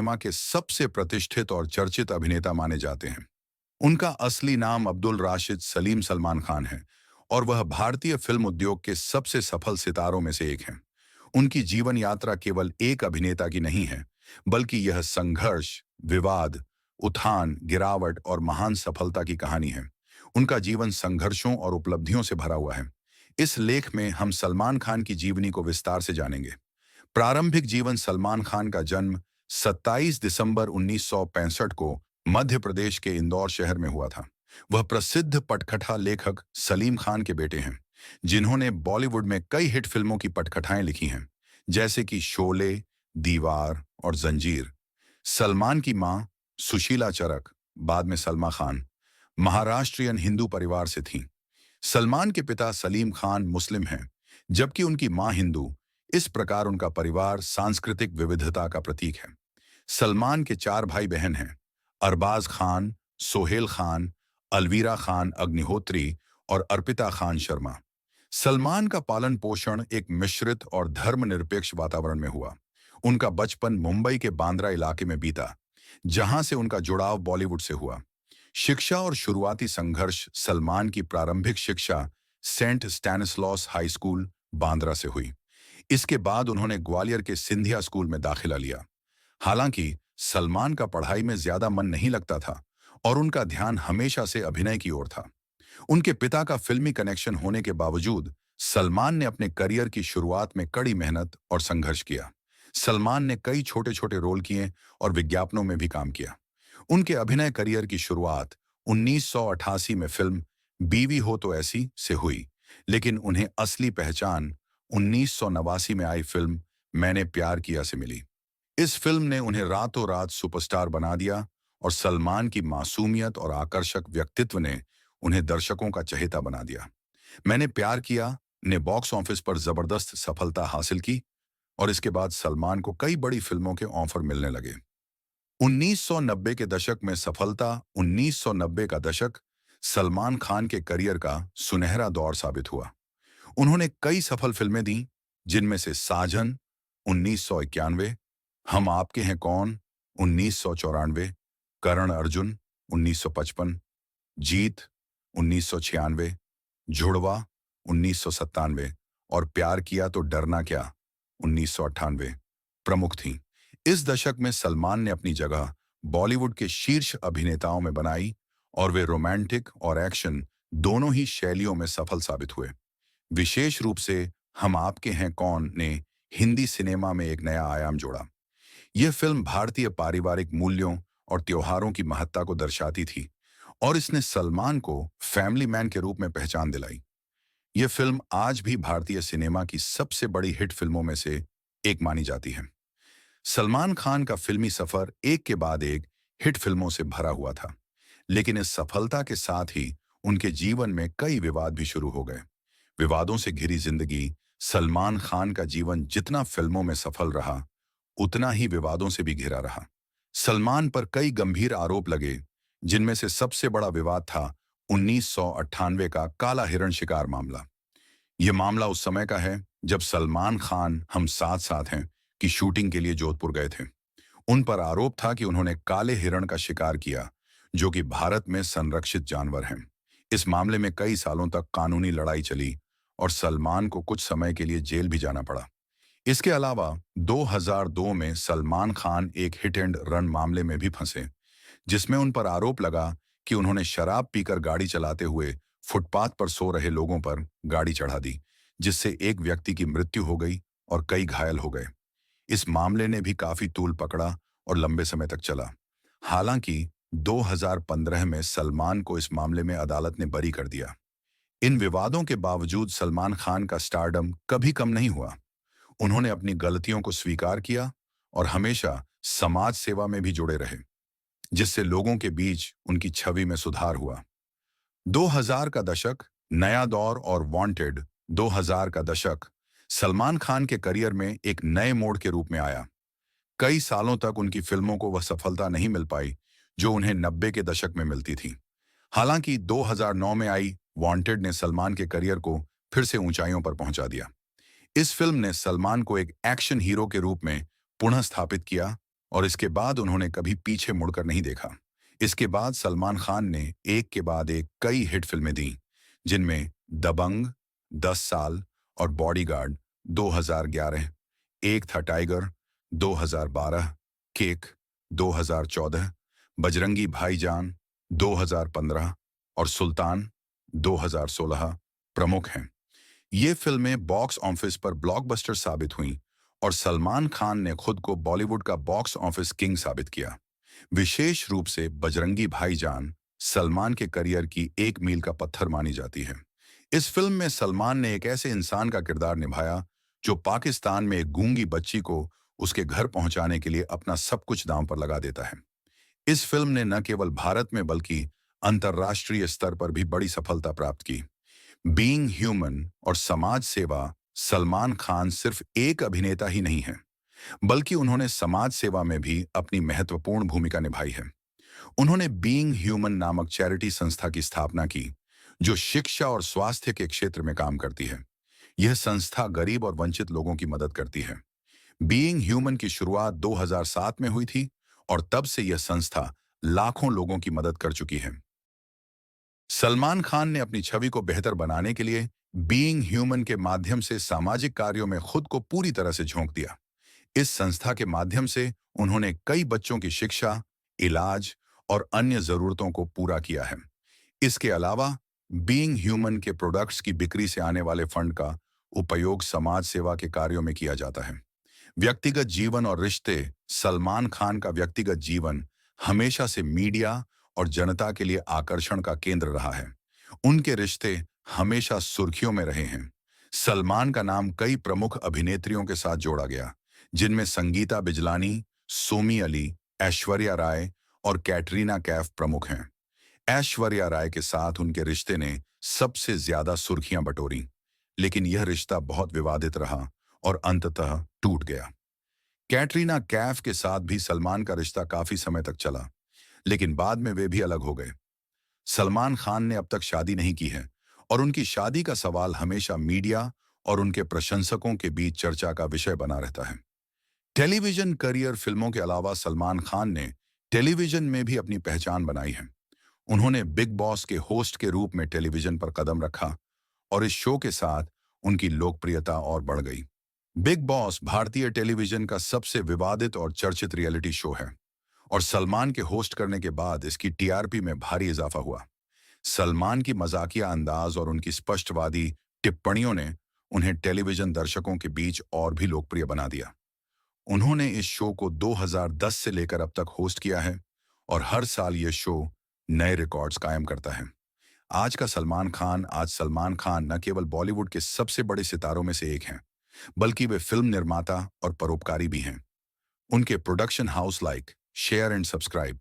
Cinema के सबसे प्रतिष्ठित और चर्चित अभिनेता माने जाते हैं। उनका असली नाम अब्दुल राशिद सलीम सलमान खान है और वह भारतीय फिल्म उद्योग के सबसे सफल सितारों में से एक हैं। उनकी जीवन यात्रा केवल एक अभिनेता की नहीं है, बल्कि यह संघर्ष, विवाद, उत्थान, गिरावट और महान सफलता की कहानी है। उनका जीवन संघर्षों और उपलब्धियों से भरा हुआ है। इस लेख में हम सलमान खान की जीवनी को विस्तार से जानेंगे। प्रारंभिक जीवन। सलमान खान का जन्म 27 दिसंबर 1965 को मध्य प्रदेश के इंदौर शहर में हुआ था। वह प्रसिद्ध पटकथा लेखक सलीम खान के बेटे हैं, जिन्होंने बॉलीवुड में कई हिट फिल्मों की पटकथाएं लिखी हैं, जैसे कि शोले, दीवार और जंजीर। सलमान की मां सुशीला चरक, बाद में सलमा खान, महाराष्ट्रियन हिंदू परिवार से थीं। सलमान के पिता सलीम खान मुस्लिम हैं, जबकि उनकी मां हिंदू। इस प्रकार उनका परिवार सांस्कृतिक विविधता का प्रतीक है। सलमान के 4 भाई बहन हैं: अरबाज खान, सोहेल खान, अलवीरा खान अग्निहोत्री और अर्पिता खान शर्मा। सलमान का पालन पोषण एक मिश्रित और धर्मनिरपेक्ष वातावरण में हुआ। उनका बचपन मुंबई के बांद्रा इलाके में बीता, जहां से उनका जुड़ाव बॉलीवुड से हुआ। शिक्षा और शुरुआती संघर्ष। सलमान की प्रारंभिक शिक्षा saint Stanislaus high school, Bandra से हुई। इसके बाद उन्होंने ग्वालियर के सिंधिया स्कूल में दाखिला लिया। हालांकि सलमान का पढ़ाई में ज्यादा मन नहीं लगता था और उनका ध्यान हमेशा से अभिनय की ओर था। उनके पिता का फिल्मी कनेक्शन होने के बावजूद सलमान ने अपने करियर की शुरुआत में कड़ी मेहनत और संघर्ष किया। सलमान ने कई छोटे छोटे रोल किए और विज्ञापनों में भी काम किया। उनके अभिनय करियर की शुरुआत 1988 में फिल्म बीवी हो तो ऐसी से हुई, लेकिन उन्हें असली पहचान 1989 में आई फिल्म मैंने प्यार किया से मिली। इस फिल्म ने उन्हें रातों रात सुपरस्टार बना दिया और सलमान की मासूमियत और आकर्षक व्यक्तित्व ने उन्हें दर्शकों का चहेता बना दिया। मैंने प्यार किया ने बॉक्स ऑफिस पर जबरदस्त सफलता हासिल की और इसके बाद सलमान को कई बड़ी फिल्मों के ऑफर मिलने लगे। 1990 के दशक में सफलता। 1990 का दशक सलमान खान के करियर का सुनहरा दौर साबित हुआ। उन्होंने कई सफल फिल्में दी, जिनमें से साजन 1991, हम आपके हैं कौन 1994, करण अर्जुन 1955, जीत 1996, जुड़वा 1997 और प्यार किया तो डरना क्या 1998 प्रमुख थीं। इस दशक में सलमान ने अपनी जगह बॉलीवुड के शीर्ष अभिनेताओं में बनाई और वे रोमांटिक और एक्शन दोनों ही शैलियों में सफल साबित हुए। विशेष रूप से हम आपके हैं कौन ने हिंदी सिनेमा में एक नया आयाम जोड़ा। यह फिल्म भारतीय पारिवारिक मूल्यों और त्योहारों की महत्ता को दर्शाती थी और इसने सलमान को फैमिली मैन के रूप में पहचान दिलाई। यह फिल्म आज भी भारतीय सिनेमा की सबसे बड़ी हिट फिल्मों में से एक मानी जाती है। सलमान खान का फिल्मी सफर एक के बाद एक हिट फिल्मों से भरा हुआ था, लेकिन इस सफलता के साथ ही उनके जीवन में कई विवाद भी शुरू हो गए। विवादों से घिरी जिंदगी। सलमान खान का जीवन जितना फिल्मों में सफल रहा, उतना ही विवादों से भी घिरा रहा। सलमान पर कई गंभीर आरोप लगे, जिनमें से सबसे बड़ा विवाद था 1998 का काला हिरण शिकार मामला। यह मामला उस समय का है जब सलमान खान हम साथ साथ हैं की शूटिंग के लिए जोधपुर गए थे। उन पर आरोप था कि उन्होंने काले हिरण का शिकार किया, जो कि भारत में संरक्षित जानवर हैं। इस मामले में कई सालों तक कानूनी लड़ाई चली और सलमान को कुछ समय के लिए जेल भी जाना पड़ा। इसके अलावा 2002 में सलमान खान एक हिट एंड रन मामले में भी फंसे, जिसमें उन पर आरोप लगा कि उन्होंने शराब पीकर गाड़ी चलाते हुए फुटपाथ पर सो रहे लोगों पर गाड़ी चढ़ा दी, जिससे एक व्यक्ति की मृत्यु हो गई और कई घायल हो गए। इस मामले ने भी काफी तूल पकड़ा और लंबे समय तक चला। हालांकि 2015 में सलमान को इस मामले में अदालत ने बरी कर दिया। इन विवादों के बावजूद सलमान खान का स्टारडम कभी कम नहीं हुआ। उन्होंने अपनी गलतियों को स्वीकार किया और हमेशा समाज सेवा में भी जुड़े रहे, जिससे लोगों के बीच उनकी छवि में सुधार हुआ। 2000 का दशक नया दौर और वांटेड। 2000 का दशक सलमान खान के करियर में एक नए मोड़ के रूप में आया। कई सालों तक उनकी फिल्मों को वह सफलता नहीं मिल पाई जो उन्हें 90 के दशक में मिलती थी। हालांकि 2009 में आई वांटेड ने सलमान के करियर को फिर से ऊंचाइयों पर पहुंचा दिया। इस फिल्म ने सलमान को एक एक्शन हीरो के रूप में पुनः स्थापित किया और इसके बाद उन्होंने कभी पीछे मुड़कर नहीं देखा। इसके बाद सलमान खान ने एक के बाद एक कई हिट फिल्में दी, जिनमें दबंग, 10 साल और बॉडीगार्ड 2011, एक था टाइगर 2012, केक 2014, बजरंगी भाईजान 2015 और सुल्तान 2016 प्रमुख हैं। ये फिल्में बॉक्स ऑफिस पर ब्लॉकबस्टर साबित हुईं और सलमान खान ने खुद को बॉलीवुड का बॉक्स ऑफिस किंग साबित किया। विशेष रूप से बजरंगी भाईजान सलमान के करियर की एक मील का पत्थर मानी जाती है। इस फिल्म में सलमान ने एक ऐसे इंसान का किरदार निभाया जो पाकिस्तान में एक गूंगी बच्ची को उसके घर पहुंचाने के लिए अपना सब कुछ दांव पर लगा देता है। इस फिल्म ने न केवल भारत में बल्कि अंतर्राष्ट्रीय स्तर पर भी बड़ी सफलता प्राप्त की। बीइंग ह्यूमन और समाज सेवा, सलमान खान सिर्फ एक अभिनेता ही नहीं है, बल्कि उन्होंने समाज सेवा में भी अपनी महत्वपूर्ण भूमिका निभाई है। उन्होंने बीइंग ह्यूमन नामक चैरिटी संस्था की स्थापना की, जो शिक्षा और स्वास्थ्य के क्षेत्र में काम करती है। यह संस्था गरीब और वंचित लोगों की मदद करती है। बीइंग ह्यूमन की शुरुआत 2007 में हुई थी और तब से यह संस्था लाखों लोगों की मदद कर चुकी है। सलमान खान ने अपनी छवि को बेहतर बनाने के लिए बीइंग ह्यूमन के माध्यम से सामाजिक कार्यों में खुद को पूरी तरह से झोंक दिया। इस संस्था के माध्यम से उन्होंने कई बच्चों की शिक्षा, इलाज और अन्य जरूरतों को पूरा किया है। इसके अलावा बीइंग ह्यूमन के प्रोडक्ट्स की बिक्री से आने वाले फंड का उपयोग समाज सेवा के कार्यों में किया जाता है। व्यक्तिगत जीवन और रिश्ते, सलमान खान का व्यक्तिगत जीवन हमेशा से मीडिया और जनता के लिए आकर्षण का केंद्र रहा है। उनके रिश्ते हमेशा सुर्खियों में रहे हैं। सलमान का नाम कई प्रमुख अभिनेत्रियों के साथ जोड़ा गया, जिनमें संगीता बिजलानी, सोमी अली, ऐश्वर्या राय और कैटरीना कैफ प्रमुख हैं। ऐश्वर्या राय के साथ उनके रिश्ते ने सबसे ज्यादा सुर्खियां बटोरी, लेकिन यह रिश्ता बहुत विवादित रहा और अंततः टूट गया। कैटरीना कैफ के साथ भी सलमान का रिश्ता काफी समय तक चला, लेकिन बाद में वे भी अलग हो गए। सलमान खान ने अब तक शादी नहीं की है और उनकी शादी का सवाल हमेशा मीडिया और उनके प्रशंसकों के बीच चर्चा का विषय बना रहता है। टेलीविजन करियर, फिल्मों के अलावा सलमान खान ने टेलीविजन में भी अपनी पहचान बनाई है। उन्होंने बिग बॉस के होस्ट के रूप में टेलीविजन पर कदम रखा और इस शो के साथ उनकी लोकप्रियता और बढ़ गई। बिग बॉस भारतीय टेलीविजन का सबसे विवादित और चर्चित रियलिटी शो है और सलमान के होस्ट करने के बाद इसकी टीआरपी में भारी इजाफा हुआ। सलमान की मजाकिया अंदाज और उनकी स्पष्टवादी टिप्पणियों ने उन्हें टेलीविजन दर्शकों के बीच और भी लोकप्रिय बना दिया। उन्होंने इस शो को 2010 से लेकर अब तक होस्ट किया है और हर साल ये शो नए रिकॉर्ड्स कायम करता है। आज सलमान खान न केवल बॉलीवुड के सबसे बड़े सितारों में से एक हैं, बल्कि वे फिल्म निर्माता और परोपकारी भी हैं। उनके production house like share and subscribe